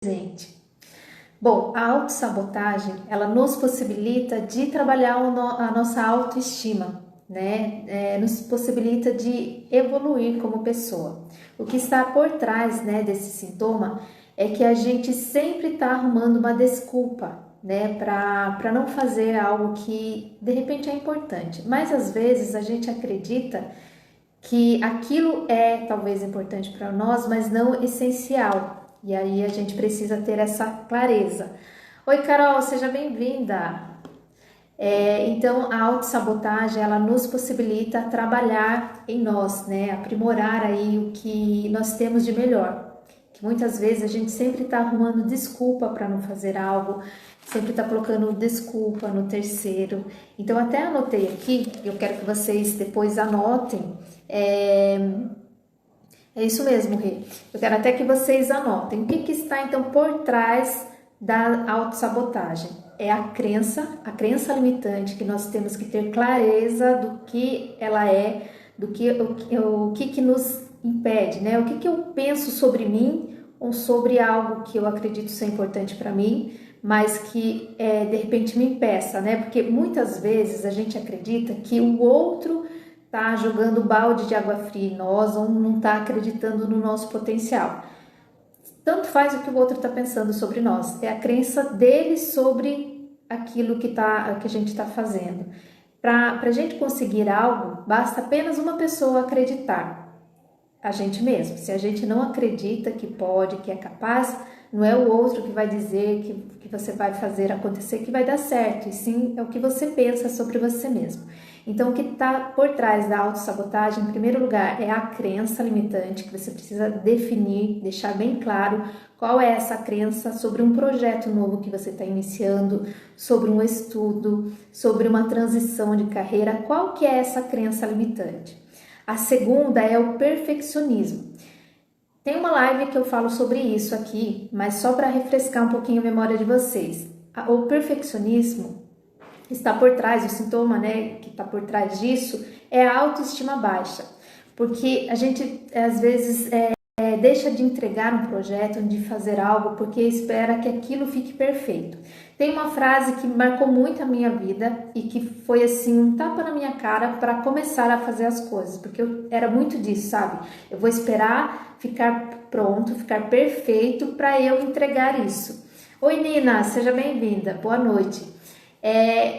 presente. Bom, a autossabotagem, ela nos possibilita de trabalhar a nossa autoestima, né? Nos possibilita de evoluir como pessoa. O que está por trás, né, desse sintoma é que a gente sempre está arrumando uma desculpa, né, para não fazer algo que de repente é importante. Mas às vezes a gente acredita que aquilo é talvez importante para nós, mas não essencial. E aí a gente precisa ter essa clareza. Oi, Carol, seja bem-vinda. Então, a autossabotagem, ela nos possibilita trabalhar em nós, né? Aprimorar aí o que nós temos de melhor. Que muitas vezes a gente sempre está arrumando desculpa para não fazer algo, sempre está colocando desculpa no terceiro. Então, até anotei aqui, eu quero que vocês depois anotem. É isso mesmo, Rê. Eu quero até que vocês anotem. O que está então por trás da autossabotagem? É a crença limitante, que nós temos que ter clareza do que ela é, o que nos impede, né? O que eu penso sobre mim ou sobre algo que eu acredito ser importante para mim, mas que de repente me impeça, né? Porque muitas vezes a gente acredita que o outro tá jogando balde de água fria em nós ou não tá acreditando no nosso potencial. Tanto faz o que o outro está pensando sobre nós, é a crença dele sobre aquilo que a gente está fazendo. Para a gente conseguir algo, basta apenas uma pessoa acreditar, a gente mesmo. Se a gente não acredita que pode, que é capaz, não é o outro que vai dizer que você vai fazer acontecer, que vai dar certo, e sim é o que você pensa sobre você mesmo. Então, o que está por trás da autossabotagem, em primeiro lugar, é a crença limitante, que você precisa definir, deixar bem claro qual é essa crença sobre um projeto novo que você está iniciando, sobre um estudo, sobre uma transição de carreira, qual que é essa crença limitante? A segunda é o perfeccionismo. Tem uma live que eu falo sobre isso aqui, mas só para refrescar um pouquinho a memória de vocês. O perfeccionismo está por trás, o sintoma, né, que está por trás disso é a autoestima baixa, porque a gente às vezes deixa de entregar um projeto, de fazer algo, porque espera que aquilo fique perfeito. Tem uma frase que marcou muito a minha vida e que foi assim um tapa na minha cara para começar a fazer as coisas, porque eu era muito disso, sabe? Eu vou esperar ficar pronto, ficar perfeito para eu entregar isso. Oi, Nina, seja bem-vinda, boa noite.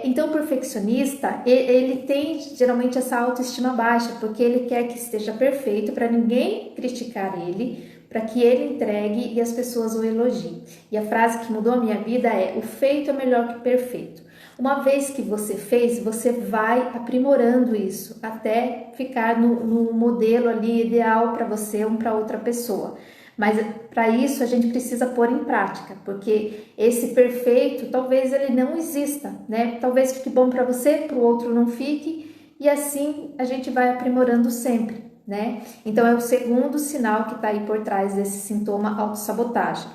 Então o perfeccionista, ele tem geralmente essa autoestima baixa, porque ele quer que esteja perfeito para ninguém criticar ele, para que ele entregue e as pessoas o elogiem. E a frase que mudou a minha vida é: o feito é melhor que o perfeito. Uma vez que você fez, você vai aprimorando isso até ficar no modelo ali ideal para você ou para outra pessoa. Mas para isso a gente precisa pôr em prática, porque esse perfeito talvez ele não exista, né? Talvez fique bom para você, para o outro não fique, e assim a gente vai aprimorando sempre, né? Então é o segundo sinal que está aí por trás desse sintoma autossabotagem.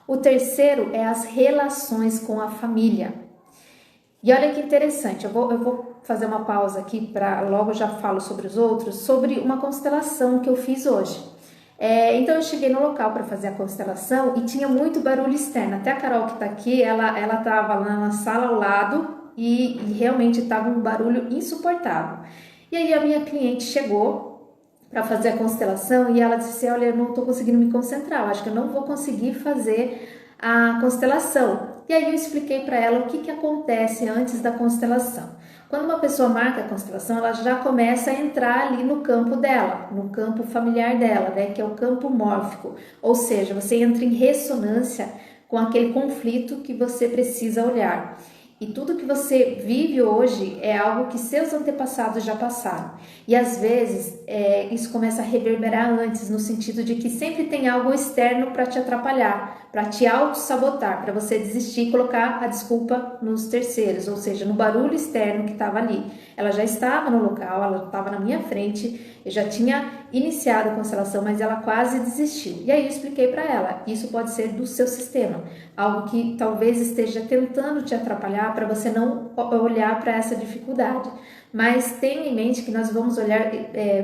O terceiro é as relações com a família. E olha que interessante, eu vou fazer uma pausa aqui para logo já falo sobre os outros, sobre uma constelação que eu fiz hoje. Então eu cheguei no local para fazer a constelação e tinha muito barulho externo. Até a Carol que está aqui, ela estava lá na sala ao lado e realmente estava um barulho insuportável. E aí a minha cliente chegou para fazer a constelação e ela disse assim: olha, eu não estou conseguindo me concentrar, eu acho que eu não vou conseguir fazer a constelação. E aí eu expliquei para ela o que acontece antes da constelação. Quando uma pessoa marca a constelação, ela já começa a entrar ali no campo dela, no campo familiar dela, né, que é o campo mórfico. Ou seja, você entra em ressonância com aquele conflito que você precisa olhar. E tudo que você vive hoje é algo que seus antepassados já passaram. E às vezes isso começa a reverberar antes, no sentido de que sempre tem algo externo para te atrapalhar, para te auto-sabotar, para você desistir e colocar a desculpa nos terceiros, ou seja, no barulho externo que estava ali. Ela já estava no local, ela estava na minha frente, eu já tinha iniciado a constelação, mas ela quase desistiu. E aí eu expliquei para ela, isso pode ser do seu sistema, algo que talvez esteja tentando te atrapalhar para você não olhar para essa dificuldade. Mas tenha em mente que nós vamos olhar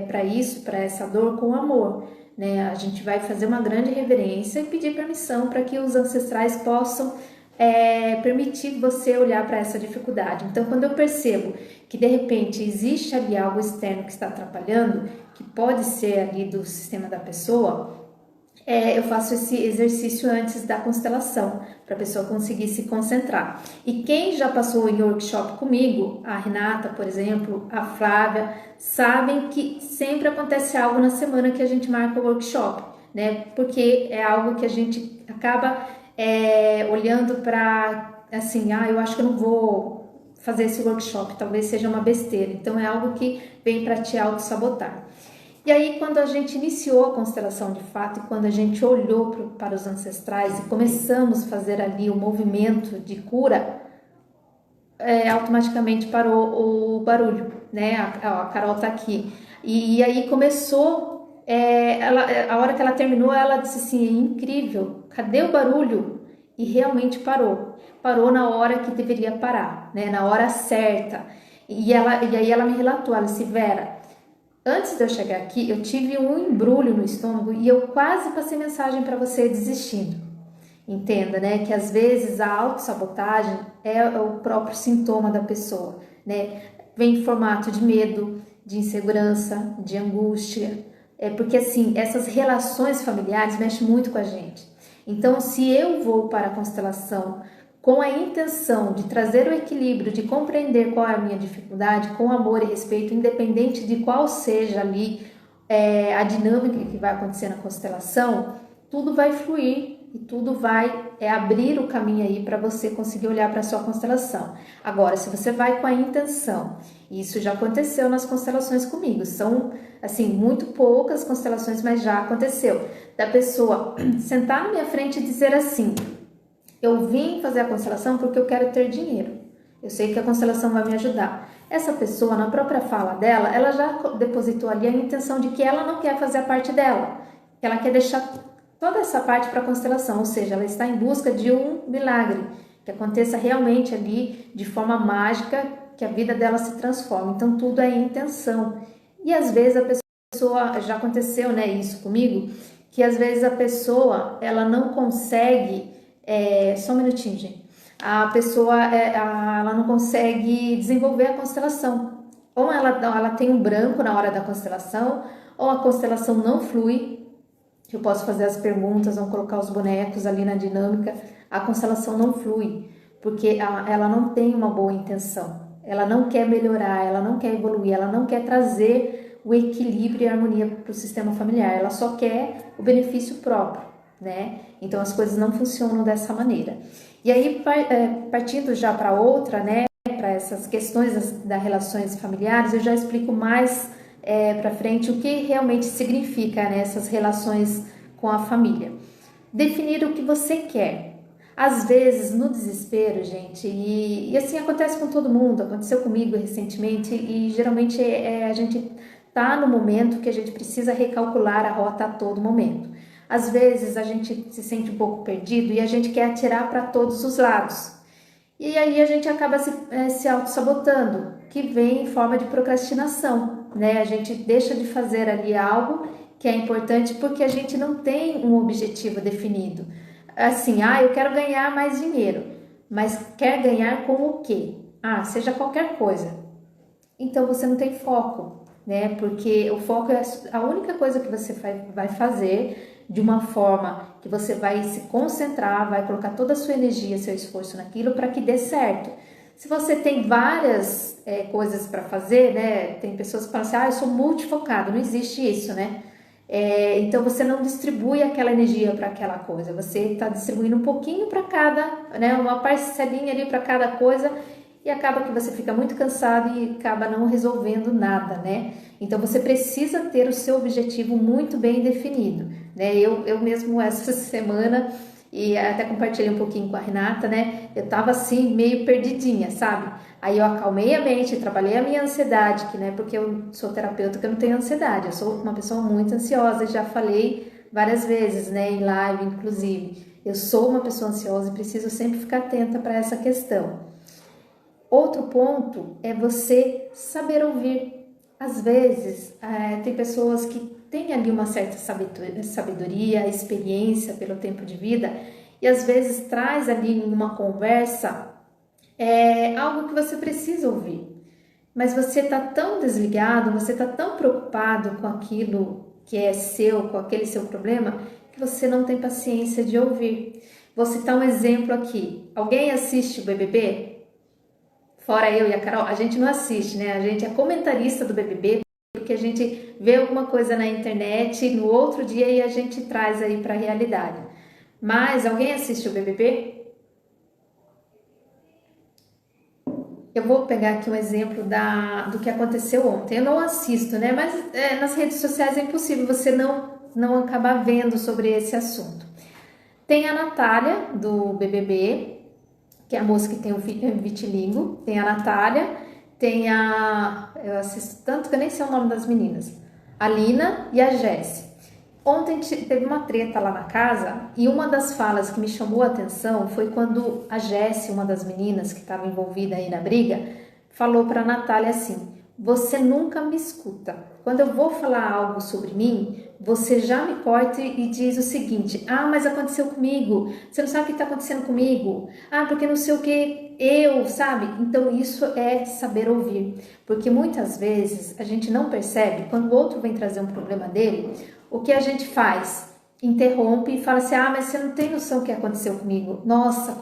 para isso, para essa dor com amor. né? A gente vai fazer uma grande reverência e pedir permissão para que os ancestrais possam permitir você olhar para essa dificuldade. Então, quando eu percebo que de repente existe ali algo externo que está atrapalhando, que pode ser ali do sistema da pessoa, eu faço esse exercício antes da constelação, para a pessoa conseguir se concentrar. E quem já passou em workshop comigo, a Renata, por exemplo, a Flávia, sabem que sempre acontece algo na semana que a gente marca o workshop, né? Porque é algo que a gente acaba olhando para, assim, eu acho que eu não vou fazer esse workshop, talvez seja uma besteira. Então é algo que vem para te auto-sabotar. E aí, quando a gente iniciou a constelação de fato, e quando a gente olhou para os ancestrais e começamos a fazer ali o movimento de cura, automaticamente parou o barulho, né? A Carol tá aqui. E aí começou, a hora que ela terminou, ela disse assim, incrível, cadê o barulho? E realmente parou. Parou na hora que deveria parar, né? Na hora certa. E aí ela me relatou, ela disse, Vera, antes de eu chegar aqui, eu tive um embrulho no estômago e eu quase passei mensagem para você desistindo. Entenda, né, que às vezes a autossabotagem é o próprio sintoma da pessoa, né? Vem em formato de medo, de insegurança, de angústia. Porque assim, essas relações familiares mexem muito com a gente. Então, se eu vou para a constelação com a intenção de trazer o equilíbrio, de compreender qual é a minha dificuldade, com amor e respeito, independente de qual seja ali a dinâmica que vai acontecer na constelação, tudo vai fluir e tudo vai abrir o caminho aí para você conseguir olhar para a sua constelação. Agora, se você vai com a intenção, e isso já aconteceu nas constelações comigo, são assim, muito poucas constelações, mas já aconteceu, da pessoa sentar na minha frente e dizer assim, eu vim fazer a constelação porque eu quero ter dinheiro. Eu sei que a constelação vai me ajudar. Essa pessoa, na própria fala dela, ela já depositou ali a intenção de que ela não quer fazer a parte dela. Que ela quer deixar toda essa parte para a constelação. Ou seja, ela está em busca de um milagre. Que aconteça realmente ali de forma mágica, que a vida dela se transforme. Então, tudo é intenção. E às vezes a pessoa, já aconteceu, né, isso comigo, que às vezes a pessoa, ela não consegue... só um minutinho, gente. A pessoa ela não consegue desenvolver a constelação. Ou ela tem um branco na hora da constelação, ou a constelação não flui. Eu posso fazer as perguntas, vão colocar os bonecos ali na dinâmica. A constelação não flui, porque ela não tem uma boa intenção. Ela não quer melhorar, ela não quer evoluir, ela não quer trazer o equilíbrio e a harmonia para o sistema familiar. Ela só quer o benefício próprio, né? Então as coisas não funcionam dessa maneira. E aí, partindo já para outra, né? Para essas questões das relações familiares, eu já explico mais para frente o que realmente significa, né, essas relações com a família. Definir o que você quer. Às vezes, no desespero, gente, e assim acontece com todo mundo, aconteceu comigo recentemente, e geralmente a gente tá no momento que a gente precisa recalcular a rota a todo momento. Às vezes a gente se sente um pouco perdido e a gente quer atirar para todos os lados. E aí a gente acaba se auto-sabotando, que vem em forma de procrastinação, né? A gente deixa de fazer ali algo que é importante porque a gente não tem um objetivo definido. Assim, eu quero ganhar mais dinheiro, mas quer ganhar com o quê? Seja qualquer coisa. Então você não tem foco, né? Porque o foco é a única coisa que você vai fazer de uma forma que você vai se concentrar, vai colocar toda a sua energia, seu esforço naquilo para que dê certo. Se você tem várias coisas para fazer, né? Tem pessoas que falam assim, eu sou multifocado, não existe isso, né? Então você não distribui aquela energia para aquela coisa, você está distribuindo um pouquinho para cada, né? Uma parcelinha ali para cada coisa e acaba que você fica muito cansado e acaba não resolvendo nada, né? Então você precisa ter o seu objetivo muito bem definido, né? Eu mesmo essa semana, e até compartilhei um pouquinho com a Renata, né? Eu tava assim, meio perdidinha, sabe? Aí eu acalmei a mente, trabalhei a minha ansiedade, porque eu sou terapeuta que eu não tenho ansiedade, eu sou uma pessoa muito ansiosa, já falei várias vezes, né? Em live, inclusive. Eu sou uma pessoa ansiosa e preciso sempre ficar atenta para essa questão. Outro ponto é você saber ouvir. Às vezes, tem pessoas que tem ali uma certa sabedoria, experiência pelo tempo de vida, e às vezes traz ali em uma conversa algo que você precisa ouvir. Mas você está tão desligado, você está tão preocupado com aquilo que é seu, com aquele seu problema, que você não tem paciência de ouvir. Vou citar um exemplo aqui. Alguém assiste o BBB? Fora eu e a Carol, a gente não assiste, né? A gente é comentarista do BBB, porque a gente vê alguma coisa na internet no outro dia e a gente traz aí para a realidade. Mas alguém assiste o BBB? Eu vou pegar aqui um exemplo do que aconteceu ontem. Eu não assisto, né? Mas nas redes sociais é impossível você não acabar vendo sobre esse assunto. Tem a Natália, do BBB, que é a moça que tem o vitiligo. Tem a Natália, tem eu assisto tanto que eu nem sei o nome das meninas. A Lina e a Jessi. Ontem teve uma treta lá na casa e uma das falas que me chamou a atenção foi quando a Jessi, uma das meninas que estava envolvida aí na briga, falou para a Natália assim: você nunca me escuta. Quando eu vou falar algo sobre mim, você já me corta e diz o seguinte: ah, mas aconteceu comigo, você não sabe o que está acontecendo comigo, ah, porque não sei o que, sabe? Então isso é saber ouvir, porque muitas vezes a gente não percebe quando o outro vem trazer um problema dele. O que a gente faz? Interrompe e fala assim: ah, mas você não tem noção do que aconteceu comigo. Nossa,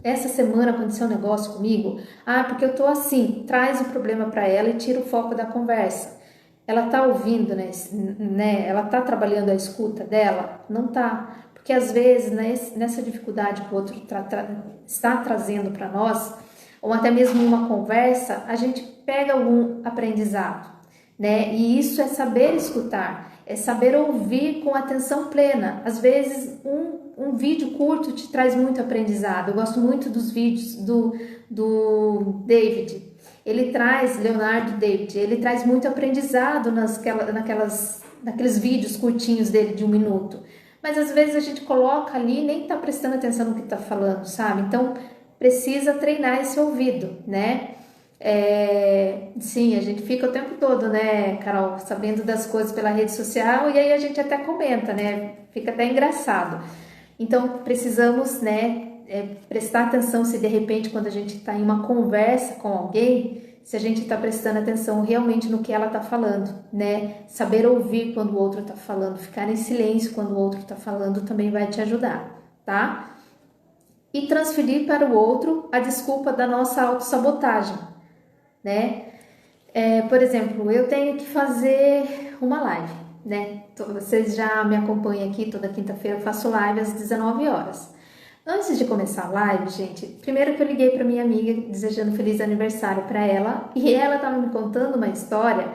essa semana aconteceu um negócio comigo. Ah, porque eu tô assim. Traz o problema para ela e tira o foco da conversa. Ela tá ouvindo, né? Ela tá trabalhando a escuta dela? Não tá. Porque às vezes, nessa dificuldade que o outro está trazendo para nós, ou até mesmo uma conversa, a gente pega algum aprendizado, né? E isso é saber escutar. É saber ouvir com atenção plena. Às vezes, um vídeo curto te traz muito aprendizado. Eu gosto muito dos vídeos do David. Ele traz, Leonardo David, ele traz muito aprendizado naqueles vídeos curtinhos dele de 1 minuto. Mas às vezes a gente coloca ali e nem está prestando atenção no que está falando, sabe? Então, precisa treinar esse ouvido, né? Sim, a gente fica o tempo todo, né, Carol, sabendo das coisas pela rede social e aí a gente até comenta, né, fica até engraçado. Então, precisamos, né, prestar atenção se de repente quando a gente está em uma conversa com alguém, se a gente está prestando atenção realmente no que ela está falando, né, saber ouvir quando o outro está falando, ficar em silêncio quando o outro está falando também vai te ajudar, tá? E transferir para o outro a desculpa da nossa autossabotagem, né? Por exemplo, eu tenho que fazer uma live, né? Vocês já me acompanham aqui, toda quinta-feira eu faço live às 19 horas. Antes de começar a live, gente, primeiro que eu liguei para minha amiga desejando feliz aniversário para ela e ela estava me contando uma história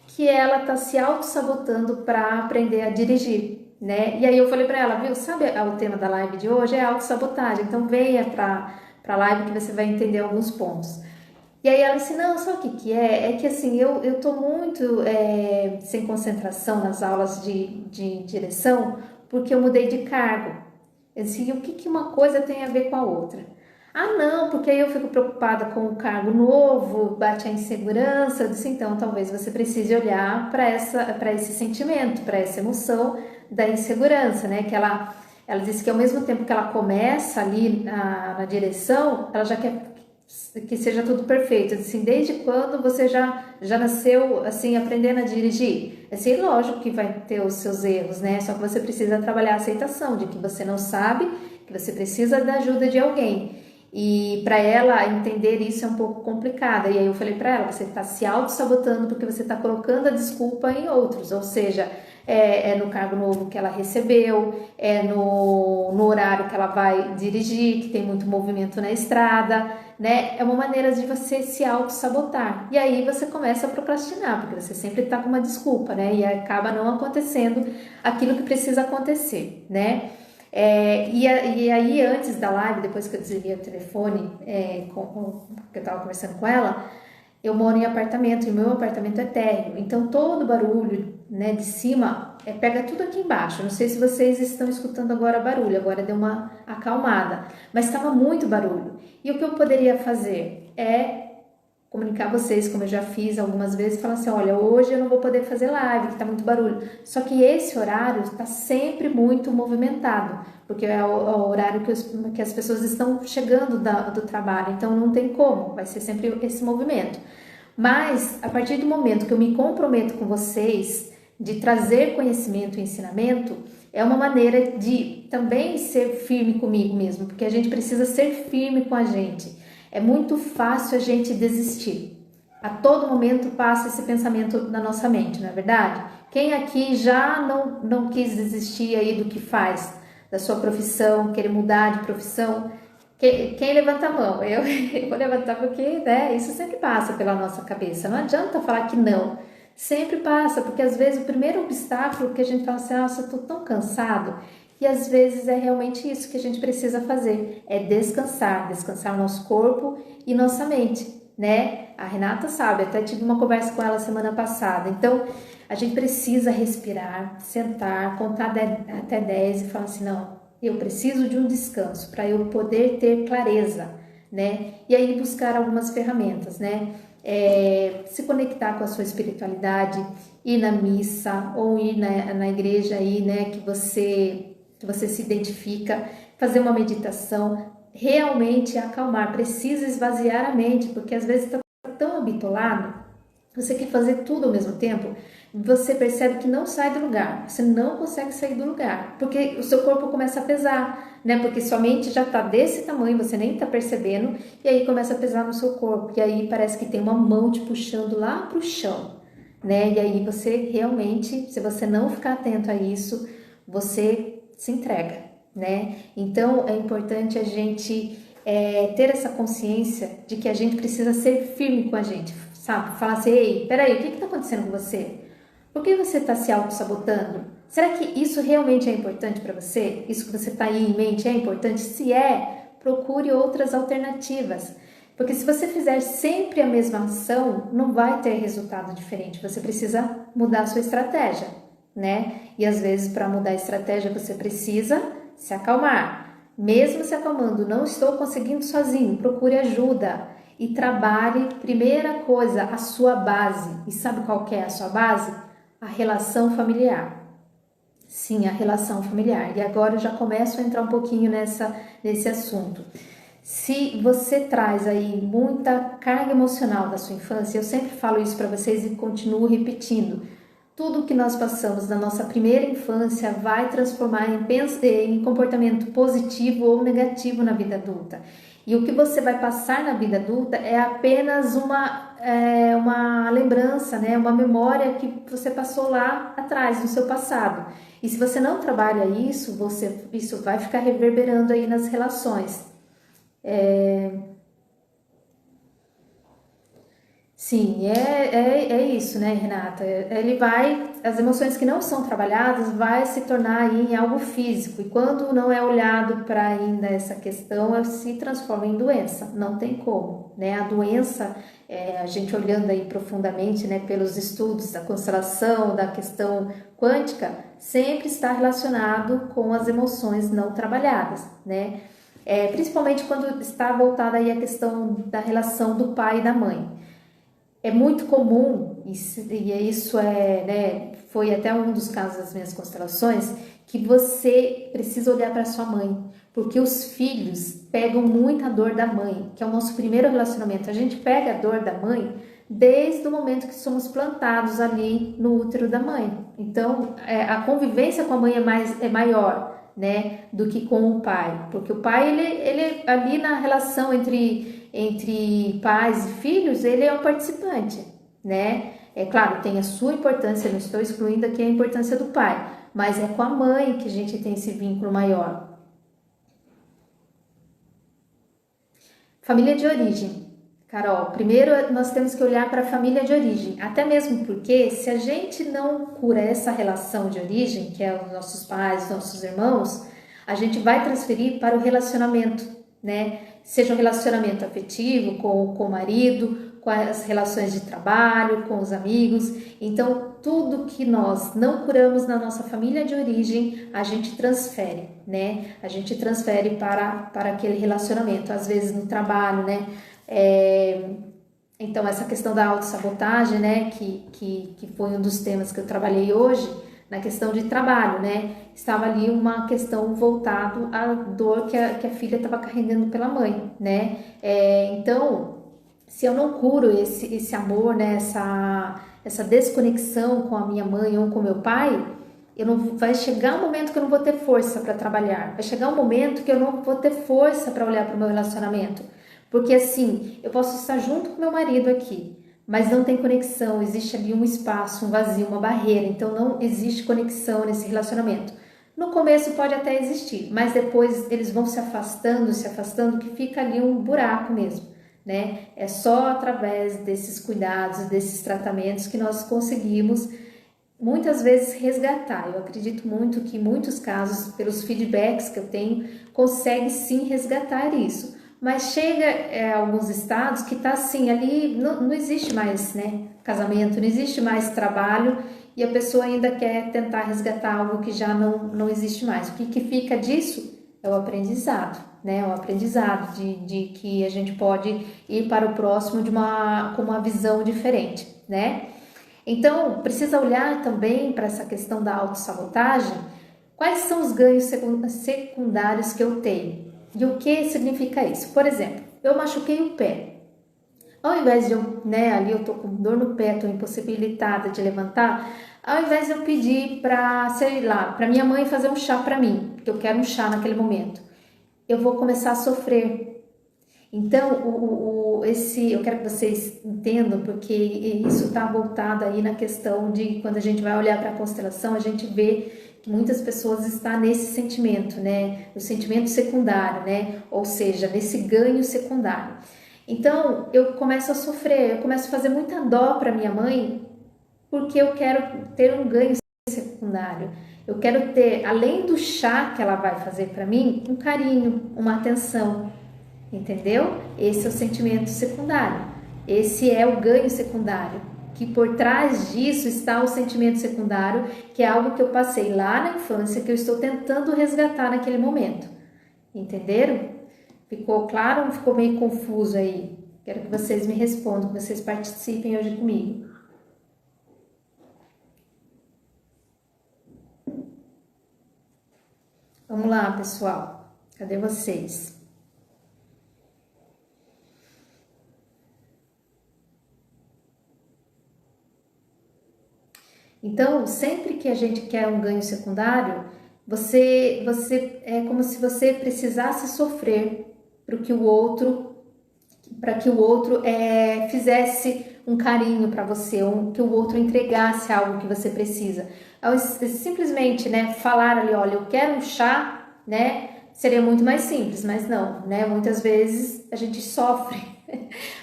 que ela está se auto-sabotando para aprender a dirigir, né? E aí eu falei para ela, viu, sabe o tema da live de hoje? É auto-sabotagem, então venha para a live que você vai entender alguns pontos. E aí ela disse, não, sabe o que é? É que assim, eu tô muito sem concentração nas aulas de direção porque eu mudei de cargo. Eu disse, e o que uma coisa tem a ver com a outra? Ah, não, porque aí eu fico preocupada com o cargo novo, bate a insegurança. Eu disse, então talvez você precise olhar para esse sentimento, para essa emoção da insegurança, né? Que ela disse que ao mesmo tempo que ela começa ali na direção, ela já quer que seja tudo perfeito, assim, desde quando você já nasceu, assim, aprendendo a dirigir? Assim, lógico que vai ter os seus erros, né? Só que você precisa trabalhar a aceitação de que você não sabe, que você precisa da ajuda de alguém. E para ela entender isso é um pouco complicado. E aí eu falei para ela, você está se auto-sabotando porque você está colocando a desculpa em outros, ou seja, no cargo novo que ela recebeu, no horário que ela vai dirigir, que tem muito movimento na estrada, né? É uma maneira de você se auto-sabotar. E aí você começa a procrastinar, porque você sempre está com uma desculpa, né? E acaba não acontecendo aquilo que precisa acontecer, né? E aí, antes da live, depois que eu desliguei o telefone, que eu estava conversando com ela, eu moro em apartamento e o meu apartamento é térreo, então todo barulho, né, de cima pega tudo aqui embaixo. Não sei se vocês estão escutando agora barulho, agora deu uma acalmada, mas estava muito barulho. E o que eu poderia fazer é comunicar a vocês, como eu já fiz algumas vezes, falar assim, olha, hoje eu não vou poder fazer live, que tá muito barulho. Só que esse horário está sempre muito movimentado, porque é o horário que as pessoas estão chegando do trabalho, então não tem como, vai ser sempre esse movimento. Mas, a partir do momento que eu me comprometo com vocês de trazer conhecimento e ensinamento, é uma maneira de também ser firme comigo mesmo, porque a gente precisa ser firme com a gente. É muito fácil a gente desistir. A todo momento passa esse pensamento na nossa mente, não é verdade? Quem aqui já não quis desistir aí do que faz, da sua profissão, querer mudar de profissão? Quem levanta a mão? Eu vou levantar porque, né, isso sempre passa pela nossa cabeça. Não adianta falar que não. Sempre passa, porque às vezes o primeiro obstáculo que a gente fala assim, nossa, eu tô tão cansado. E às vezes é realmente isso que a gente precisa fazer, é descansar o nosso corpo e nossa mente, né? A Renata sabe, até tive uma conversa com ela semana passada. Então, a gente precisa respirar, sentar, contar até 10 e falar assim, não, eu preciso de um descanso para eu poder ter clareza, né? E aí buscar algumas ferramentas, né? Se conectar com a sua espiritualidade, ir na missa ou ir na igreja aí, né? Que você se identifica, fazer uma meditação, realmente acalmar, precisa esvaziar a mente, porque às vezes está tão habitolado, você quer fazer tudo ao mesmo tempo, você percebe que não sai do lugar, você não consegue sair do lugar, porque o seu corpo começa a pesar, né? Porque sua mente já tá desse tamanho, você nem tá percebendo, e aí começa a pesar no seu corpo, e aí parece que tem uma mão te puxando lá pro chão, né? E aí você realmente, se você não ficar atento a isso, você se entrega, né? Então é importante a gente ter essa consciência de que a gente precisa ser firme com a gente, sabe? Falar assim, ei, peraí, o que está acontecendo com você? Por que você está se auto-sabotando? Será que isso realmente é importante para você? Isso que você está aí em mente é importante? Se é, procure outras alternativas. Porque se você fizer sempre a mesma ação, não vai ter resultado diferente. Você precisa mudar a sua estratégia, né? E às vezes, para mudar a estratégia, você precisa se acalmar. Mesmo se acalmando, não estou conseguindo sozinho, procure ajuda e trabalhe, primeira coisa, a sua base. E sabe qual que é a sua base? A relação familiar. Sim, a relação familiar. E agora eu já começo a entrar um pouquinho nesse assunto. Se você traz aí muita carga emocional da sua infância, eu sempre falo isso para vocês e continuo repetindo. Tudo que nós passamos na nossa primeira infância vai transformar em comportamento positivo ou negativo na vida adulta. E o que você vai passar na vida adulta é apenas uma lembrança, né? Uma memória que você passou lá atrás, no seu passado. E se você não trabalha isso, isso vai ficar reverberando aí nas relações. Sim, é isso, né, Renata? As emoções que não são trabalhadas vai se tornar aí em algo físico, e quando não é olhado para ainda essa questão, ela se transforma em doença, não tem como, né? A doença, a gente olhando aí profundamente, né, pelos estudos da constelação, da questão quântica, sempre está relacionado com as emoções não trabalhadas, né? Principalmente quando está voltada aí a questão da relação do pai e da mãe. É muito comum, né, foi até um dos casos das minhas constelações, que você precisa olhar para sua mãe, porque os filhos pegam muita dor da mãe, que é o nosso primeiro relacionamento. A gente pega a dor da mãe desde o momento que somos plantados ali no útero da mãe. Então, a convivência com a mãe é maior, né, do que com o pai, porque o pai, ele ali na relação entre pais e filhos, ele é um participante, né? É claro, tem a sua importância, não estou excluindo aqui a importância do pai, mas é com a mãe que a gente tem esse vínculo maior. Família de origem. Carol, primeiro nós temos que olhar para a família de origem, até mesmo porque se a gente não cura essa relação de origem, que é os nossos pais, os nossos irmãos, a gente vai transferir para o relacionamento, né? Seja um relacionamento afetivo com o marido, com as relações de trabalho, com os amigos. Então, tudo que nós não curamos na nossa família de origem, a gente transfere, né? A gente transfere para aquele relacionamento, às vezes no trabalho, né? Então, essa questão da autossabotagem, né, que foi um dos temas que eu trabalhei hoje, na questão de trabalho, né, estava ali uma questão voltado à dor que a filha estava carregando pela mãe, né, então, se eu não curo esse amor, né, essa desconexão com a minha mãe ou com meu pai, vai chegar um momento que eu não vou ter força para trabalhar, vai chegar um momento que eu não vou ter força para olhar para o meu relacionamento, porque assim, eu posso estar junto com meu marido aqui, mas não tem conexão, existe ali um espaço, um vazio, uma barreira, então não existe conexão nesse relacionamento. No começo pode até existir, mas depois eles vão se afastando, que fica ali um buraco mesmo, né? É só através desses cuidados, desses tratamentos que nós conseguimos muitas vezes resgatar. Eu acredito muito que em muitos casos, pelos feedbacks que eu tenho, consegue sim resgatar isso. Mas chega alguns estados que tá assim, ali não existe mais, né, casamento, não existe mais trabalho e a pessoa ainda quer tentar resgatar algo que já não existe mais. O que fica disso é o aprendizado, né? O aprendizado de que a gente pode ir para o próximo com uma visão diferente, né? Então, precisa olhar também para essa questão da autossabotagem, quais são os ganhos secundários que eu tenho e o que significa isso. Por exemplo, eu machuquei o pé. Ao invés de eu, né, ali eu tô com dor no pé, tô impossibilitada de levantar, ao invés de eu pedir para, sei lá, para minha mãe fazer um chá para mim, porque eu quero um chá naquele momento, eu vou começar a sofrer. Então, eu quero que vocês entendam, porque isso está voltado aí na questão de quando a gente vai olhar para a constelação, a gente vê que muitas pessoas estão nesse sentimento, né? No sentimento secundário, né? Ou seja, nesse ganho secundário. Então, eu começo a sofrer, eu começo a fazer muita dó para minha mãe, porque eu quero ter um ganho secundário. Eu quero ter, além do chá que ela vai fazer para mim, um carinho, uma atenção. Entendeu? Esse é o sentimento secundário. Esse é o ganho secundário. Que por trás disso está o sentimento secundário, que é algo que eu passei lá na infância, que eu estou tentando resgatar naquele momento. Entenderam? Ficou claro ou ficou meio confuso aí? Quero que vocês me respondam, que vocês participem hoje comigo. Vamos lá, pessoal. Cadê vocês? Então, sempre que a gente quer um ganho secundário, você é como se você precisasse sofrer para que o outro fizesse um carinho para você, ou que o outro entregasse algo que você precisa. Simplesmente, né, falar ali, olha, eu quero um chá, né, seria muito mais simples, mas não, né, muitas vezes a gente sofre,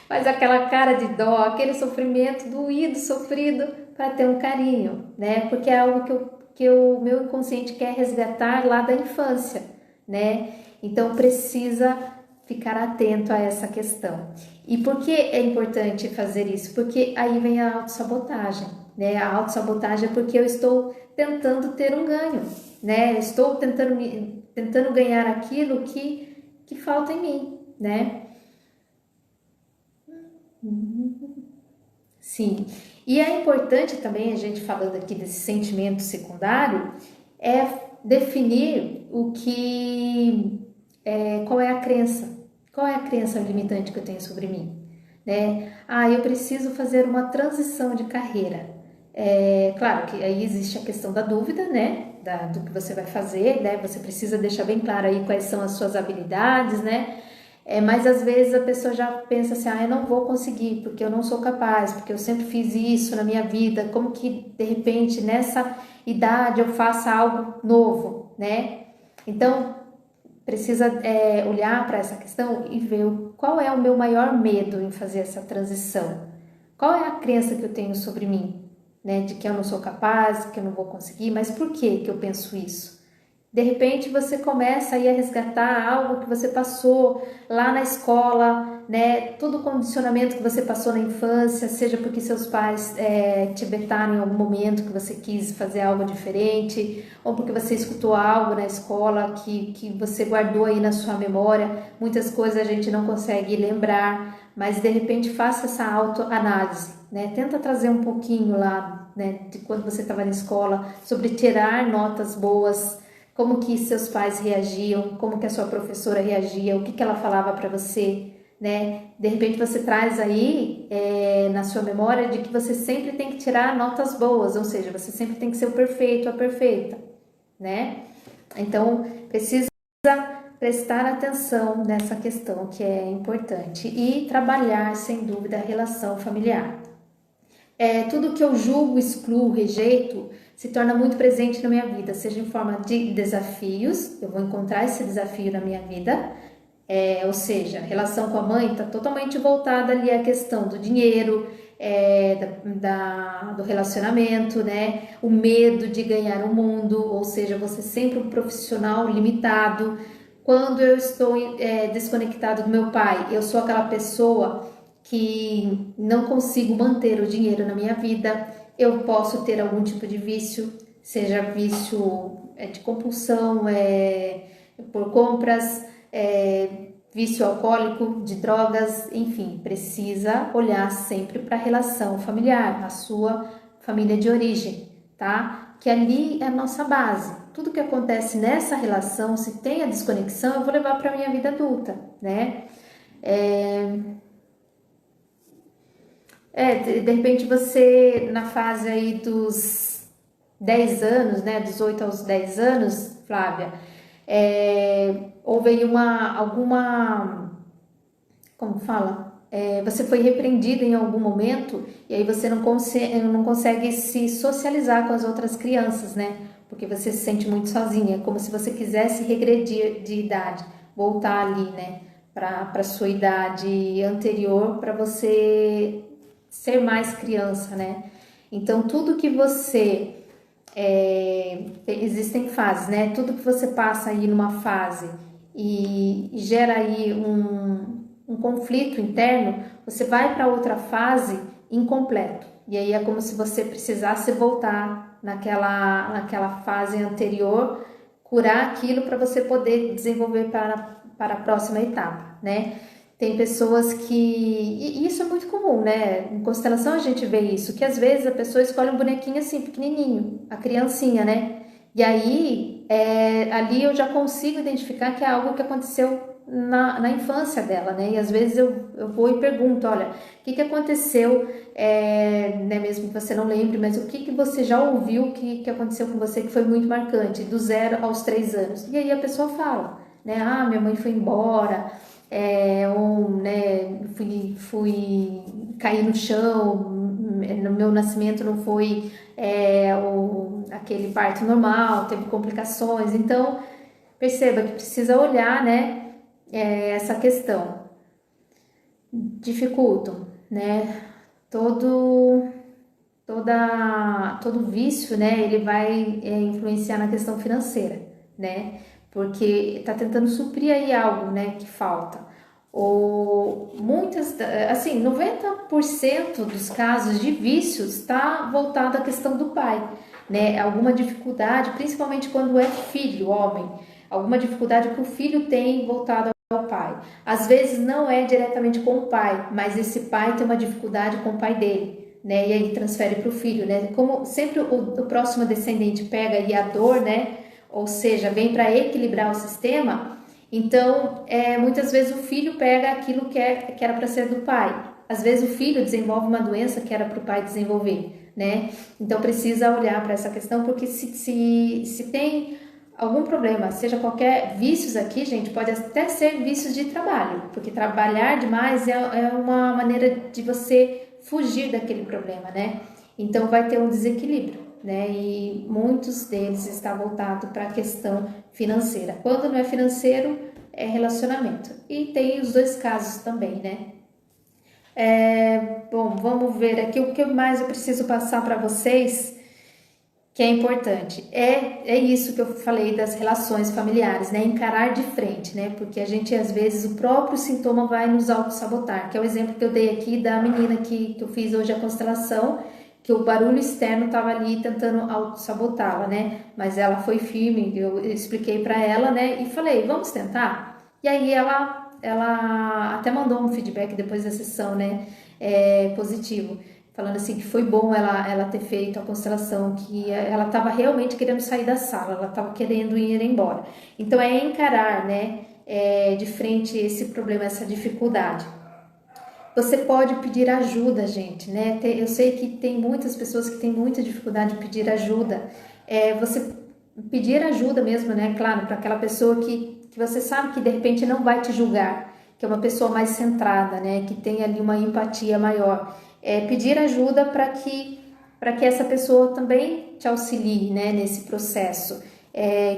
faz aquela cara de dó, aquele sofrimento doído, sofrido, para ter um carinho, né, porque é algo que o meu inconsciente quer resgatar lá da infância, né, então precisa ficar atento a essa questão. E por que é importante fazer isso? Porque aí vem a autossabotagem, né? A autossabotagem é porque eu estou tentando ter um ganho, né? Eu estou tentando ganhar aquilo que falta em mim, né? Sim. E é importante também, a gente falando aqui desse sentimento secundário, é definir qual é a crença. Qual é a crença limitante que eu tenho sobre mim? Né? Eu preciso fazer uma transição de carreira. Claro que aí existe a questão da dúvida, né? Do que você vai fazer, né? Você precisa deixar bem claro aí quais são as suas habilidades, né? Mas às vezes a pessoa já pensa assim, eu não vou conseguir, porque eu não sou capaz, porque eu sempre fiz isso na minha vida, como que de repente nessa idade eu faça algo novo, né? Então, precisa olhar para essa questão e ver qual é o meu maior medo em fazer essa transição. Qual é a crença que eu tenho sobre mim, né? De que eu não sou capaz, que eu não vou conseguir, mas por que eu penso isso? De repente você começa aí a resgatar algo que você passou lá na escola, né? Todo o condicionamento que você passou na infância, seja porque seus pais te vetaram em algum momento que você quis fazer algo diferente, ou porque você escutou algo na escola que você guardou aí na sua memória. Muitas coisas a gente não consegue lembrar, mas de repente faça essa autoanálise, né? Tenta trazer um pouquinho lá, né, de quando você estava na escola, sobre tirar notas boas, como que seus pais reagiam, como que a sua professora reagia, o que que ela falava para você, né? De repente você traz aí na sua memória de que você sempre tem que tirar notas boas, ou seja, você sempre tem que ser o perfeito, a perfeita, né? Então, precisa prestar atenção nessa questão que é importante e trabalhar, sem dúvida, a relação familiar. Tudo que eu julgo, excluo, rejeito, se torna muito presente na minha vida, seja em forma de desafios, eu vou encontrar esse desafio na minha vida, ou seja, a relação com a mãe está totalmente voltada ali à questão do dinheiro, do relacionamento, né? O medo de ganhar o mundo, ou seja, você sempre um profissional limitado. Quando eu estou desconectado do meu pai, eu sou aquela pessoa que não consigo manter o dinheiro na minha vida. Eu posso ter algum tipo de vício, seja vício de compulsão, por compras, vício alcoólico, de drogas, enfim, precisa olhar sempre para a relação familiar, a sua família de origem, tá? Que ali é a nossa base. Tudo que acontece nessa relação, se tem a desconexão, eu vou levar para a minha vida adulta, né? De repente você, na fase aí dos 10 anos, né, dos 8 aos 10 anos, Flávia, houve aí como fala? Você foi repreendido em algum momento e aí você não consegue se socializar com as outras crianças, né? Porque você se sente muito sozinha, como se você quisesse regredir de idade, voltar ali, né, para sua idade anterior, para você ser mais criança, né? Então, tudo que você existem fases, né? Tudo que você passa aí numa fase e gera aí um conflito interno, você vai para outra fase incompleto. E aí é como se você precisasse voltar naquela fase anterior, curar aquilo para você poder desenvolver para a próxima etapa, né? Tem pessoas que... E isso é muito comum, né? Em constelação a gente vê isso, que às vezes a pessoa escolhe um bonequinho assim, pequenininho, a criancinha, né? E aí, ali eu já consigo identificar que é algo que aconteceu na infância dela, né? E às vezes eu vou e pergunto, olha, o que aconteceu, né, mesmo que você não lembre, mas o que você já ouviu que aconteceu com você que foi muito marcante, do 0 aos 3 anos? E aí a pessoa fala, né? Ah, minha mãe foi embora, né, fui cair no chão, no meu nascimento não foi aquele parto normal, teve complicações. Então, perceba que precisa olhar, né, essa questão. Dificultam, né, todo vício, né, ele vai influenciar na questão financeira, né, porque tá tentando suprir aí algo, né, que falta. Ou assim, 90% dos casos de vícios está voltado à questão do pai, né, alguma dificuldade, principalmente quando é filho, homem, alguma dificuldade que o filho tem voltado ao pai. Às vezes não é diretamente com o pai, mas esse pai tem uma dificuldade com o pai dele, né? E aí transfere para o filho, né? Como sempre o próximo descendente pega aí a dor, né? Ou seja, vem para equilibrar o sistema. Então, muitas vezes o filho pega aquilo que era para ser do pai. Às vezes o filho desenvolve uma doença que era para o pai desenvolver, né? Então precisa olhar para essa questão, porque se tem algum problema, seja qualquer vícios aqui, gente, pode até ser vícios de trabalho, porque trabalhar demais é uma maneira de você fugir daquele problema, né? Então vai ter um desequilíbrio, né? E muitos deles está voltado para a questão financeira. Quando não é financeiro, é relacionamento. E tem os dois casos também, né? Bom, vamos ver aqui o que mais eu preciso passar para vocês. que é importante. É isso que eu falei das relações familiares, né? Encarar de frente, né? Porque a gente, às vezes, o próprio sintoma vai nos auto-sabotar, que é o exemplo que eu dei aqui da menina que eu fiz hoje a constelação, que o barulho externo estava ali tentando auto-sabotá-la, né? Mas ela foi firme, eu expliquei para ela, né? E falei, vamos tentar? E aí ela até mandou um feedback depois da sessão, né? Positivo, falando assim que foi bom ela ter feito a constelação, que ela estava realmente querendo sair da sala, ela estava querendo ir embora. Então é encarar, né, de frente esse problema, essa dificuldade. Você pode pedir ajuda, gente, né? Eu sei que tem muitas pessoas que têm muita dificuldade de pedir ajuda. Você pedir ajuda mesmo, né? Claro, para aquela pessoa que você sabe que de repente não vai te julgar, que é uma pessoa mais centrada, né? Que tem ali uma empatia maior. Pedir ajuda para que essa pessoa também te auxilie, né? Nesse processo.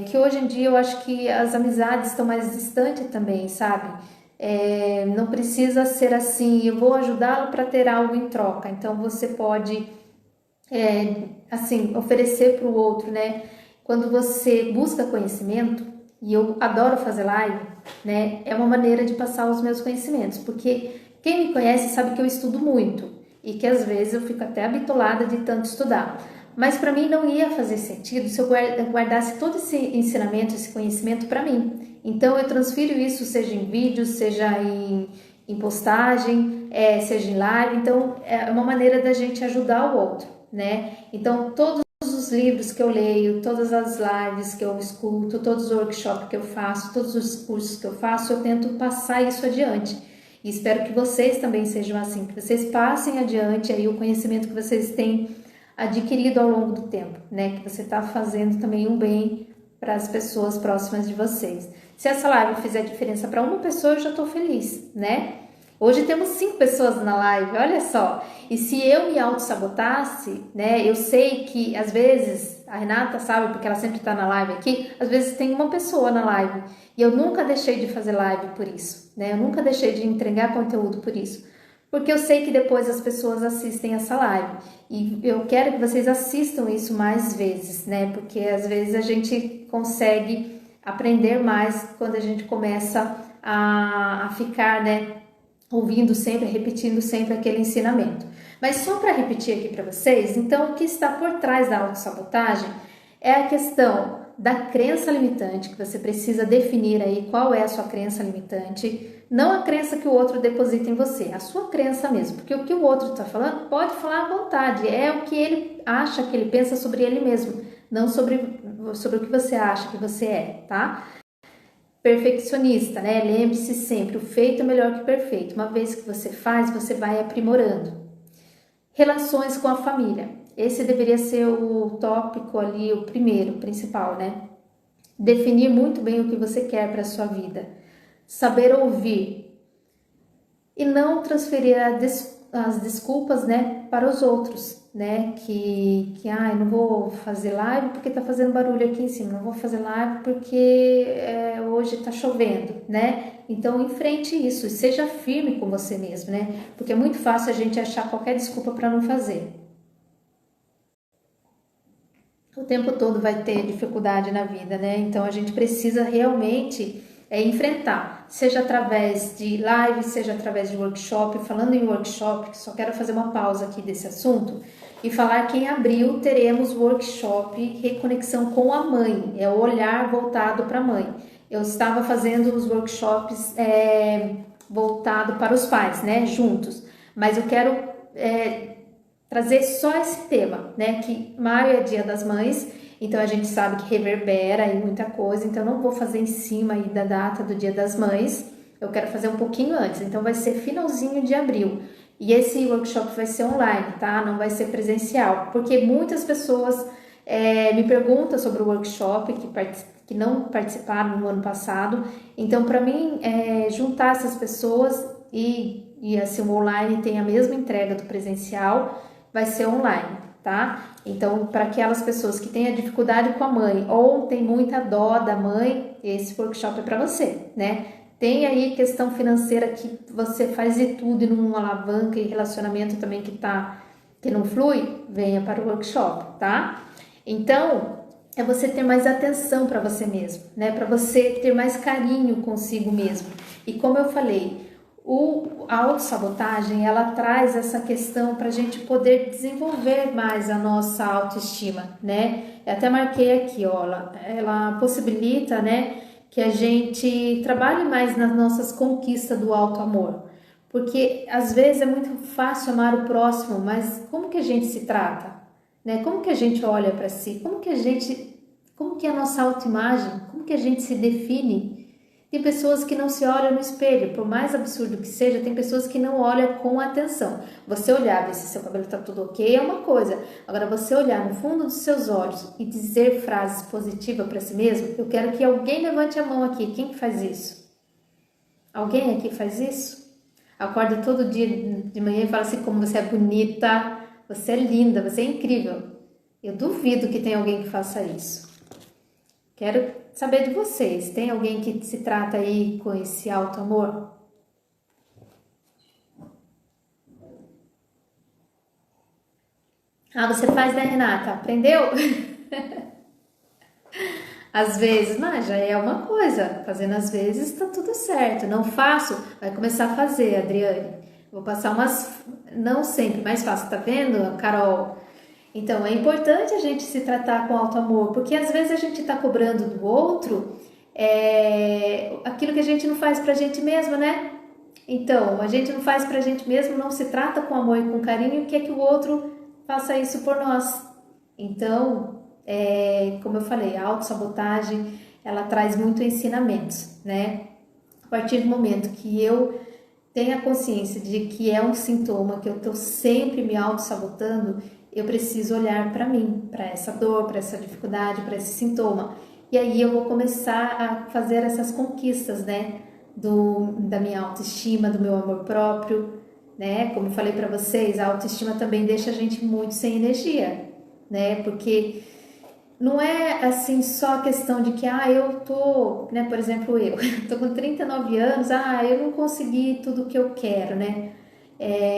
Que hoje em dia eu acho que as amizades estão mais distantes também, sabe? Não precisa ser assim, eu vou ajudá-lo para ter algo em troca. Então você pode, assim, oferecer para o outro, né? Quando você busca conhecimento, e eu adoro fazer live, né? É uma maneira de passar os meus conhecimentos, porque quem me conhece sabe que eu estudo muito e que às vezes eu fico até habitolada de tanto estudar. Mas para mim não ia fazer sentido se eu guardasse todo esse ensinamento, esse conhecimento para mim. Então eu transfiro isso, seja em vídeo, seja em postagem, seja em live. Então é uma maneira da gente ajudar o outro, né? Então todos os livros que eu leio, todas as lives que eu escuto, todos os workshops que eu faço, todos os cursos que eu faço, eu tento passar isso adiante. E espero que vocês também sejam assim, que vocês passem adiante aí o conhecimento que vocês têm adquirido ao longo do tempo, né? Que você está fazendo também um bem para as pessoas próximas de vocês. Se essa live fizer diferença para uma pessoa, eu já estou feliz, né? Hoje temos 5 pessoas na live, olha só. E se eu me auto-sabotasse, né? Eu sei que às vezes, a Renata sabe, porque ela sempre está na live aqui, às vezes tem uma pessoa na live. E eu nunca deixei de fazer live por isso, né? Eu nunca deixei de entregar conteúdo por isso. Porque eu sei que depois as pessoas assistem essa live. E eu quero que vocês assistam isso mais vezes, né? Porque às vezes a gente consegue aprender mais quando a gente começa a ficar, né? Ouvindo sempre, repetindo sempre aquele ensinamento. Mas só para repetir aqui para vocês, então o que está por trás da autossabotagem é a questão da crença limitante, que você precisa definir aí qual é a sua crença limitante, não a crença que o outro deposita em você, a sua crença mesmo, porque o que o outro está falando, pode falar à vontade, é o que ele acha, que ele pensa sobre ele mesmo, não sobre o que você acha que você é, tá? Perfeccionista, né? Lembre-se sempre, o feito é melhor que o perfeito. Uma vez que você faz, você vai aprimorando. Relações com a família. Esse deveria ser o tópico ali, o primeiro, o principal, né? Definir muito bem o que você quer para a sua vida. Saber ouvir. E não transferir as desculpas, né, para os outros, né? Eu não vou fazer live porque tá fazendo barulho aqui em cima. Não vou fazer live porque hoje tá chovendo, né? Então, enfrente isso. Seja firme com você mesmo, né? Porque é muito fácil a gente achar qualquer desculpa para não fazer. O tempo todo vai ter dificuldade na vida, né? Então a gente precisa realmente enfrentar, seja através de live, seja através de workshop. Falando em workshop, só quero fazer uma pausa aqui desse assunto e falar que em abril teremos workshop Reconexão com a Mãe, é o olhar voltado para a mãe. Eu estava fazendo os workshops voltado para os pais, né, juntos, mas eu quero trazer só esse tema, né? Que maio é Dia das Mães, então a gente sabe que reverbera aí muita coisa, então eu não vou fazer em cima aí da data do Dia das Mães, eu quero fazer um pouquinho antes, então vai ser finalzinho de abril. E esse workshop vai ser online, tá? Não vai ser presencial, porque muitas pessoas me perguntam sobre o workshop que não participaram no ano passado, então para mim juntar essas pessoas e assim o online tem a mesma entrega do presencial, vai ser online, tá? Então, para aquelas pessoas que têm a dificuldade com a mãe ou tem muita dó da mãe, esse workshop é para você, né? Tem aí questão financeira que você faz de tudo e não alavanca, e relacionamento também que não flui, venha para o workshop, tá? Então, é você ter mais atenção para você mesmo, né? Para você ter mais carinho consigo mesmo. E como eu falei, a autossabotagem, ela traz essa questão para a gente poder desenvolver mais a nossa autoestima, né? Eu até marquei aqui, ó, ela possibilita, né, que a gente trabalhe mais nas nossas conquistas do auto-amor. Porque às vezes é muito fácil amar o próximo, mas como que a gente se trata? Né? Como que a gente olha para si? Como que é a nossa autoimagem? Como que a gente se define? Tem pessoas que não se olham no espelho, por mais absurdo que seja, tem pessoas que não olham com atenção. Você olhar, ver se seu cabelo está tudo ok é uma coisa. Agora, você olhar no fundo dos seus olhos e dizer frases positivas para si mesmo, eu quero que alguém levante a mão aqui. Quem que faz isso? Alguém aqui faz isso? Acorda todo dia de manhã e fala assim, como você é bonita, você é linda, você é incrível. Eu duvido que tenha alguém que faça isso. Quero saber de vocês. Tem alguém que se trata aí com esse alto amor? Ah, você faz, né, Renata? Aprendeu? Às vezes, mas já é uma coisa. Fazendo às vezes tá tudo certo. Não faço, vai começar a fazer, Adriane. Vou passar umas... Não sempre, mais fácil. Tá vendo, Carol? Então, é importante a gente se tratar com alto amor, porque às vezes a gente tá cobrando do outro aquilo que a gente não faz pra gente mesmo, né? Então, a gente não faz pra gente mesmo, não se trata com amor e com carinho, quer que o outro faça isso por nós. Então, como eu falei, a autossabotagem, ela traz muito ensinamentos, né? A partir do momento que eu tenho a consciência de que é um sintoma, que eu estou sempre me auto-sabotando, eu preciso olhar para mim, para essa dor, para essa dificuldade, para esse sintoma. E aí eu vou começar a fazer essas conquistas, né? Da minha autoestima, do meu amor próprio, né? Como eu falei para vocês, a autoestima também deixa a gente muito sem energia, né? Porque não é assim só a questão de que eu tô, né, por exemplo, eu tô com 39 anos, eu não consegui tudo o que eu quero, né?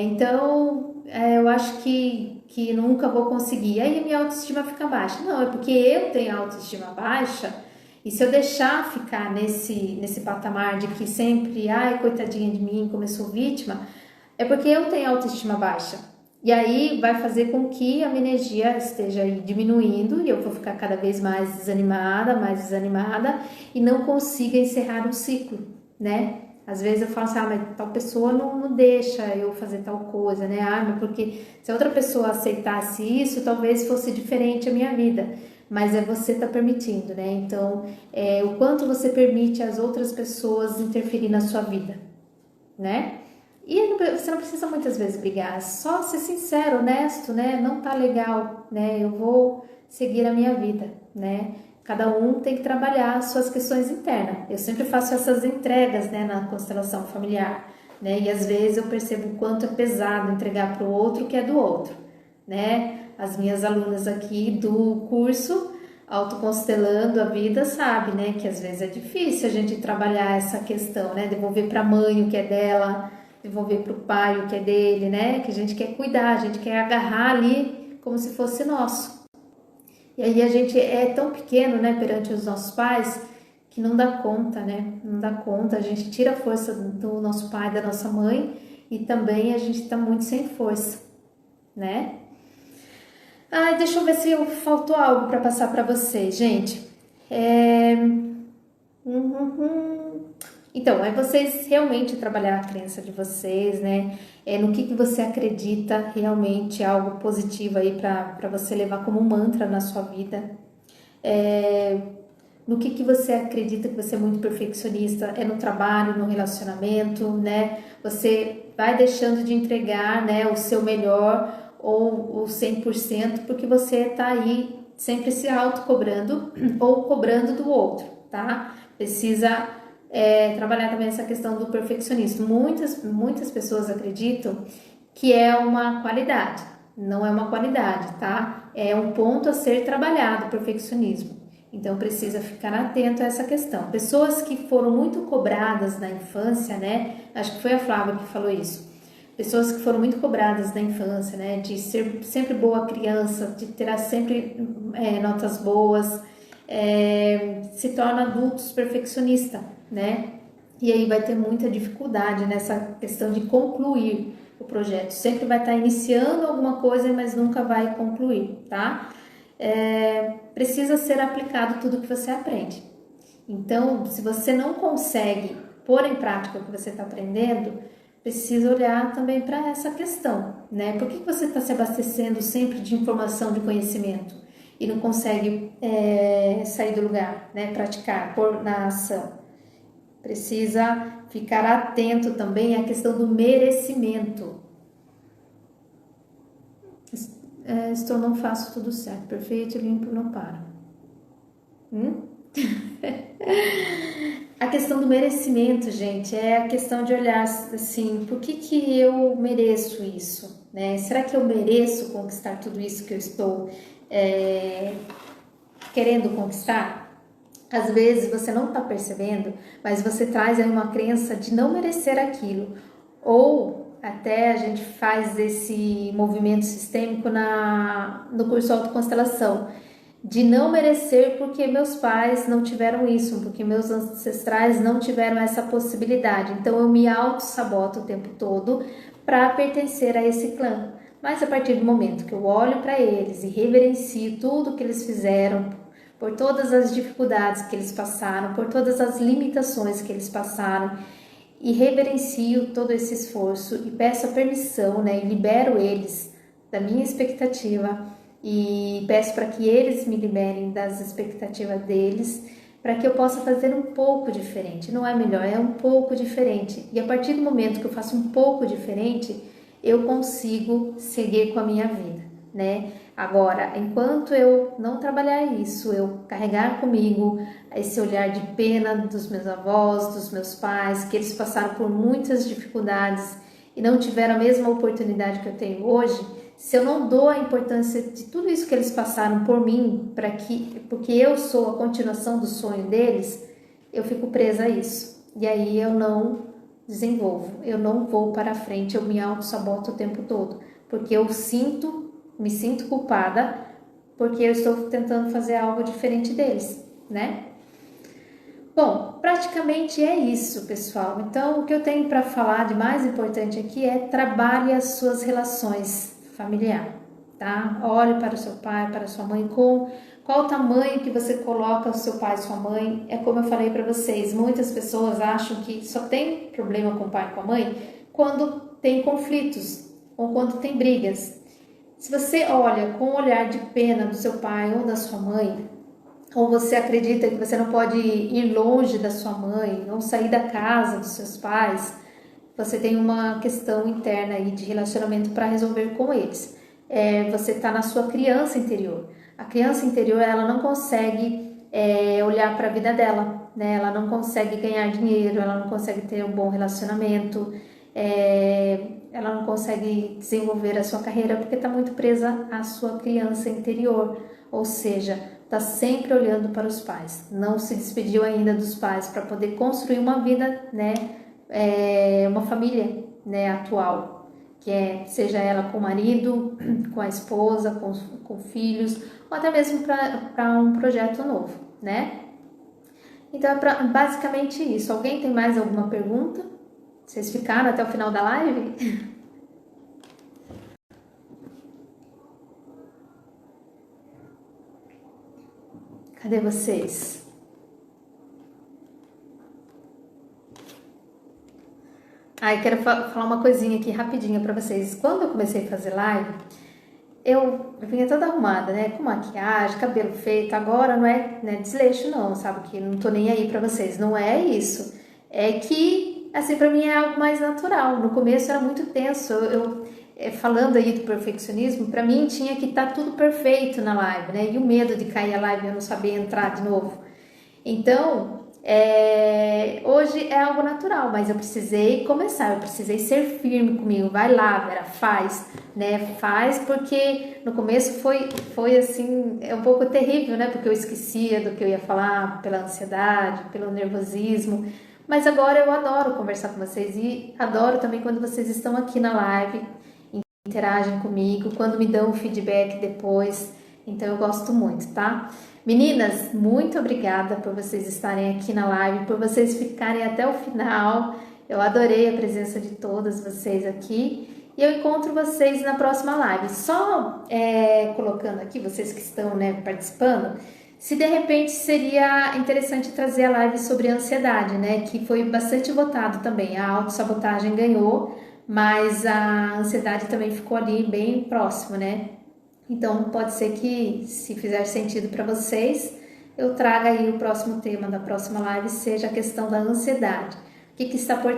Então, eu acho que nunca vou conseguir. Aí a minha autoestima fica baixa. Não, é porque eu tenho autoestima baixa e se eu deixar ficar nesse patamar de que sempre, coitadinha de mim, como eu sou vítima, é porque eu tenho autoestima baixa. E aí vai fazer com que a minha energia esteja aí diminuindo e eu vou ficar cada vez mais desanimada e não consiga encerrar um ciclo, né? Às vezes eu falo assim, mas tal pessoa não deixa eu fazer tal coisa, né? Mas porque se outra pessoa aceitasse isso, talvez fosse diferente a minha vida. Mas você tá permitindo, né? Então, o quanto você permite as outras pessoas interferir na sua vida, né? E você não precisa muitas vezes brigar, só ser sincero, honesto, né? Não tá legal, né? Eu vou seguir a minha vida, né? Cada um tem que trabalhar as suas questões internas. Eu sempre faço essas entregas, né, na constelação familiar, né? E às vezes eu percebo o quanto é pesado entregar para o outro o que é do outro, né? As minhas alunas aqui do curso Autoconstelando a Vida sabe, né, que às vezes é difícil a gente trabalhar essa questão, né? Devolver para a mãe o que é dela, devolver para o pai o que é dele, né? Que a gente quer cuidar, a gente quer agarrar ali como se fosse nosso. E aí a gente é tão pequeno, né, perante os nossos pais, que não dá conta, né? Não dá conta, a gente tira a força do nosso pai, da nossa mãe, e também a gente tá muito sem força, né? Deixa eu ver se faltou algo para passar para vocês, gente. Então, é vocês realmente trabalhar a crença de vocês, né? No que você acredita realmente, algo positivo aí para você levar como mantra na sua vida. No que você acredita que você é muito perfeccionista, é no trabalho, no relacionamento, né? Você vai deixando de entregar, né, o seu melhor ou o 100% porque você tá aí sempre se auto-cobrando ou cobrando do outro, tá? Precisa trabalhar também essa questão do perfeccionismo. Muitas pessoas acreditam que é uma qualidade. Não é uma qualidade, tá? É um ponto a ser trabalhado, o perfeccionismo. Então precisa ficar atento a essa questão. Pessoas que foram muito cobradas na infância, né? Acho que foi a Flávia que falou isso. pessoas que foram muito cobradas na infância, né, de ser sempre boa criança, de ter sempre notas boas, se tornam adultos perfeccionistas, né? E aí vai ter muita dificuldade nessa questão de concluir o projeto. Sempre vai estar iniciando alguma coisa, mas nunca vai concluir, tá? Precisa ser aplicado tudo que você aprende. Então, se você não consegue pôr em prática o que você está aprendendo, precisa olhar também para essa questão, né? Por que você está se abastecendo sempre de informação, de conhecimento e não consegue sair do lugar, né? Praticar, pôr na ação? Precisa ficar atento também à questão do merecimento. Estou, não faço tudo certo, perfeito, limpo, não paro. A questão do merecimento, gente, é a questão de olhar assim, por que eu mereço isso, né? Será que eu mereço conquistar tudo isso que eu estou querendo conquistar? Às vezes você não está percebendo, mas você traz aí uma crença de não merecer aquilo. Ou até a gente faz esse movimento sistêmico no curso Autoconstelação, de não merecer porque meus pais não tiveram isso, porque meus ancestrais não tiveram essa possibilidade. Então eu me auto-saboto o tempo todo para pertencer a esse clã. Mas a partir do momento que eu olho para eles e reverencio tudo que eles fizeram, por todas as dificuldades que eles passaram, por todas as limitações que eles passaram, e reverencio todo esse esforço e peço a permissão, né, e libero eles da minha expectativa e peço para que eles me liberem das expectativas deles, para que eu possa fazer um pouco diferente. Não é melhor, é um pouco diferente. E a partir do momento que eu faço um pouco diferente, eu consigo seguir com a minha vida, né? Agora, enquanto eu não trabalhar isso, eu carregar comigo esse olhar de pena dos meus avós, dos meus pais, que eles passaram por muitas dificuldades e não tiveram a mesma oportunidade que eu tenho hoje, se eu não dou a importância de tudo isso que eles passaram por mim, porque eu sou a continuação do sonho deles, eu fico presa a isso. E aí eu não desenvolvo, eu não vou para frente, eu me auto-saboto o tempo todo, porque eu me sinto culpada porque eu estou tentando fazer algo diferente deles, né? Bom, praticamente é isso, pessoal. Então, o que eu tenho para falar de mais importante aqui é trabalhe as suas relações familiares, tá? Olhe para o seu pai, para a sua mãe, com qual o tamanho que você coloca o seu pai e sua mãe. É como eu falei para vocês, muitas pessoas acham que só tem problema com o pai e com a mãe quando tem conflitos ou quando tem brigas. Se você olha com um olhar de pena do seu pai ou da sua mãe, ou você acredita que você não pode ir longe da sua mãe, ou sair da casa dos seus pais, você tem uma questão interna aí de relacionamento para resolver com eles. Você está na sua criança interior. A criança interior, ela não consegue olhar para a vida dela, né? Ela não consegue ganhar dinheiro, ela não consegue ter um bom relacionamento, ela não consegue desenvolver a sua carreira porque está muito presa à sua criança interior, ou seja, está sempre olhando para os pais, não se despediu ainda dos pais para poder construir uma vida, né, uma família, né, atual, seja ela com o marido, com a esposa, com filhos, ou até mesmo para um projeto novo, né? Então é basicamente isso. Alguém tem mais alguma pergunta? Vocês ficaram até o final da live? Cadê vocês? Eu quero falar uma coisinha aqui rapidinho para vocês. Quando eu comecei a fazer live, eu vinha toda arrumada, né? Com maquiagem, cabelo feito. Agora não é, né, desleixo não, sabe? Que não tô nem aí para vocês. Não é isso. É que, assim, para mim é algo mais natural. No começo era muito tenso. Falando aí do perfeccionismo, para mim tinha que estar tudo perfeito na live, né? E o medo de cair a live e eu não saber entrar de novo. Então, hoje é algo natural, mas eu precisei começar, eu precisei ser firme comigo. Vai lá, Vera, faz, né? Faz, porque no começo foi assim, um pouco terrível, né? Porque eu esquecia do que eu ia falar pela ansiedade, pelo nervosismo. Mas agora eu adoro conversar com vocês e adoro também quando vocês estão aqui na live, interagem comigo, quando me dão o feedback depois. Então eu gosto muito, tá? Meninas, muito obrigada por vocês estarem aqui na live, por vocês ficarem até o final. Eu adorei a presença de todas vocês aqui. E eu encontro vocês na próxima live. Só colocando aqui, vocês que estão, né, participando, se de repente seria interessante trazer a live sobre ansiedade, né? Que foi bastante votado também. A autossabotagem ganhou, mas a ansiedade também ficou ali bem próximo, né? Então pode ser que, se fizer sentido para vocês, eu traga aí o próximo tema da próxima live, seja a questão da ansiedade. O que está por